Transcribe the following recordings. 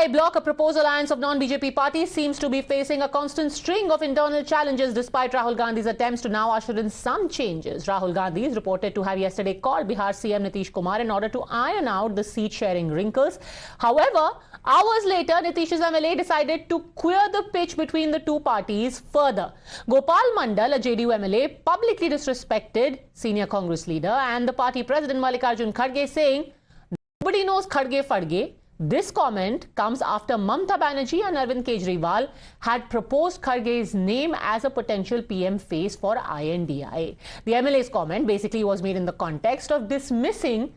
I bloc, a proposed alliance of non-BJP parties, seems to be facing a constant string of internal challenges despite Rahul Gandhi's attempts to now usher in some changes. Rahul Gandhi is reported to have yesterday called Bihar CM Nitish Kumar in order to iron out the seat-sharing wrinkles. However, hours later, Nitish's MLA decided to queer the pitch between the two parties further. Gopal Mandal, a JDU MLA, publicly disrespected senior Congress leader and the party president Mallikarjun Kharge, saying, "Nobody knows Kharge Fadge." This comment comes after Mamata Banerjee and Arvind Kejriwal had proposed Kharge's name as a potential PM face for INDI. The MLA's comment basically was made in the context of dismissing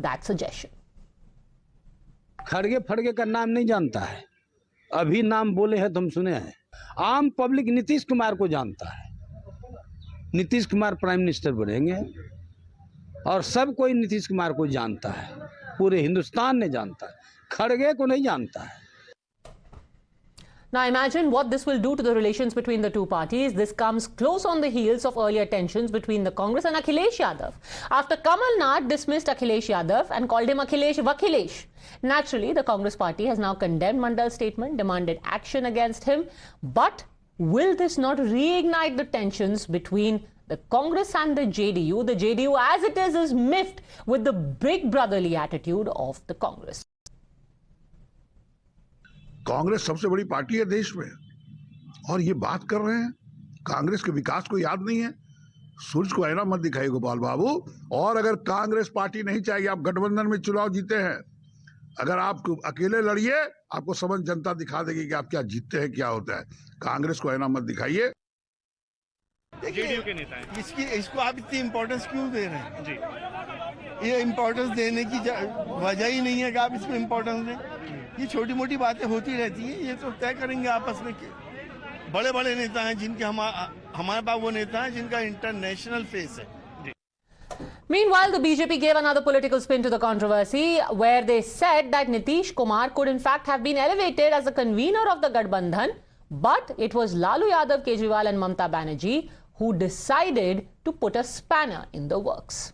that suggestion. खड़गे फड़गे का नाम नहीं जानता है, अभी नाम बोले हैं तुम सुने हैं। आम पब्लिक नीतीश कुमार को जानता है। नीतीश कुमार प्राइम मिनिस्टर बनेंगे और सब कोई नीतीश कुमार को जानता है, पूरे हिंदुस्तान ने जानता है, खड़गे को नहीं जानता है। Now imagine what this will do to the relations between the two parties. This comes close on the heels of earlier tensions between the Congress and Akhilesh Yadav. After Kamal Nath dismissed Akhilesh Yadav and called him Akhilesh Vakhilesh. Naturally, the Congress party has now condemned Mandal's statement, demanded action against him. But will this not reignite the tensions between the Congress and the JDU? The JDU as it is miffed with the big brotherly attitude of the Congress. Congress सबसे बड़ी party है देश में और ये बात कर रहे हैं, कांग्रेस के विकास को याद नहीं है। सूरज को ऐना मत दिखाइए गोपाल बाबू। और अगर कांग्रेस पार्टी नहीं चाहिए, आप गठबंधन में चुनाव जीते हैं, अगर आप अकेले लड़िए, आपको समझ जनता दिखा देगी कि आप क्या जीतते हैं, क्या होता है। कांग्रेस को ऐना मत दिखाइए। जेडीयू के नेता हैं। इसको आप इतनी इम्पोर्टेंस क्यों दे रहे हैं? जी, ये इम्पोर्टेंस देने की वजह ही नहीं है कि आप इसको इम्पोर्टेंस दें। ये छोटी मोटी बातें होती रहती हैं, ये तो तय करेंगे आपस में। बड़े बड़े नेता हैं जिनके हमारे पास वो नेता हैं जिनका इंटरनेशनल फेस है। Meanwhile, the BJP gave another political spin to the controversy, where they said that Nitish Kumar could in fact have been elevated as the convener of the Gadbandhan, but it was Lalu Yadav, Kejriwal and Mamata Banerjee who decided to put a spanner in the works.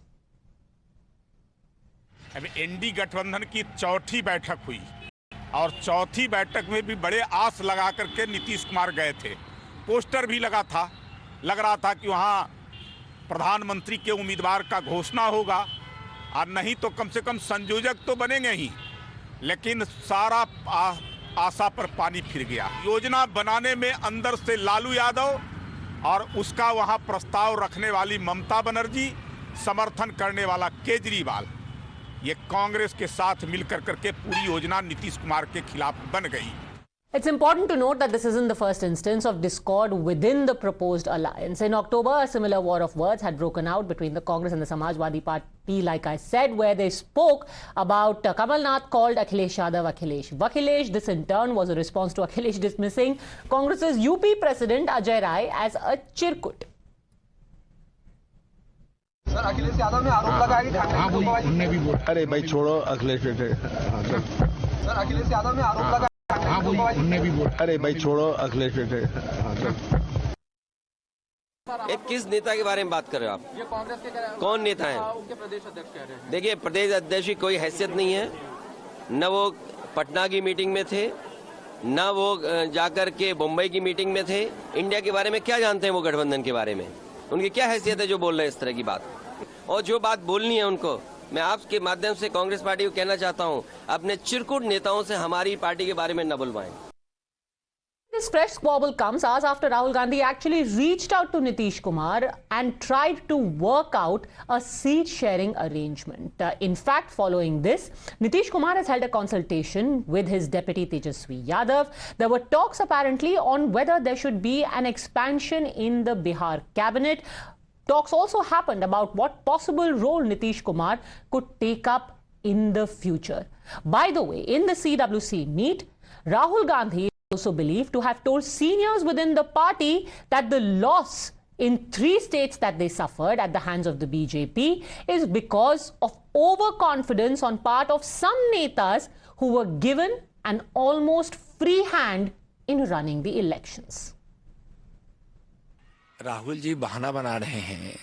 अभी ND गठबंधन की चौथी बैठक हुई और चौथी बैठक में भी बड़े आस लगा करके नीतीश कुमार गए थे। पोस्टर भी लगा था, लग रहा था कि वहाँ प्रधानमंत्री के उम्मीदवार का घोषणा होगा और नहीं तो कम से कम संयोजक तो बनेंगे ही, लेकिन सारा आशा पर पानी फिर गया। योजना बनाने में अंदर से लालू यादव और उसका वहाँ प्रस्ताव रखने वाली ममता बनर्जी, समर्थन करने वाला केजरीवाल, ये कांग्रेस के साथ मिलकर करके पूरी योजना नीतीश कुमार के खिलाफ बन गई। It's important to note that this isn't the first instance of discord within the proposed alliance. In October, a similar war of words had broken out between the Congress and the Samajwadi Party, like I said, where they spoke about Kamal Nath called Akhilesh Yadav Akhilesh Vakhilesh. This in turn was a response to Akhilesh dismissing Congress's UP President Ajay Rai as a chirkut. Sir Akhilesh Yadav ने आरोप लगाया कि ठाकरे अरे भाई छोड़ो Akhilesh, sir Akhilesh Yadav ने आरोप लगाया। अरे भाई छोड़ो अखिलेश। किस नेता के बारे में बात कर रहे हो आप? ये कांग्रेस के कौन नेता है? उनके प्रदेश अध्यक्ष कह रहे हैं। देखिए, प्रदेश अध्यक्ष की कोई हैसियत नहीं है, न वो पटना की मीटिंग में थे, न वो जाकर के मुंबई की मीटिंग में थे। इंडिया के बारे में क्या जानते हैं वो? गठबंधन के बारे में उनकी क्या हैसियत है जो बोल रहे हैं इस तरह की बात? और जो बात बोलनी है उनको, मैं आपके माध्यम से कांग्रेस पार्टी को कहना चाहता हूं, अपने चिरकुट नेताओं से हमारी पार्टी के बारे में न बुलवाएं। This fresh squabble comes hours after Rahul Gandhi actually reached out to Nitish Kumar and tried to work out a seat-sharing arrangement. In fact, following this, Nitish Kumar has held a consultation with his deputy Tejaswi Yadav. There were talks apparently on whether there should be an expansion in the Bihar cabinet. Talks also happened about what possible role Nitish Kumar could take up in the future. By the way, in the CWC meet, Rahul Gandhi is also believed to have told seniors within the party that the loss in 3 states that they suffered at the hands of the BJP is because of overconfidence on part of some netas who were given an almost free hand in running the elections. Rahul ji बहाना बना रहे हैं,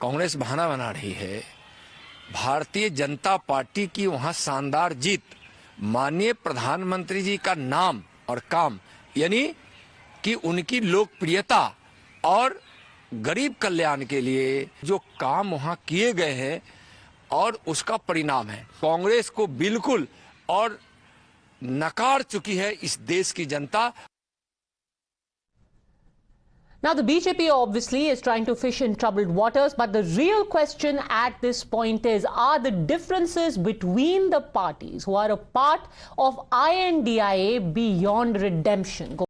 कांग्रेस बहाना बना रही है। Bharatiya Janata party की वहां शानदार जीत माननीय प्रधानमंत्री जी का नाम और काम, यानी कि उनकी लोकप्रियता और गरीब कल्याण के लिए जो काम वहां किए गए हैं और उसका परिणाम है। कांग्रेस को बिल्कुल और नकार चुकी है इस देश की जनता। Now, the BJP obviously is trying to fish in troubled waters, but the real question at this point is, are the differences between the parties who are a part of INDIA beyond redemption?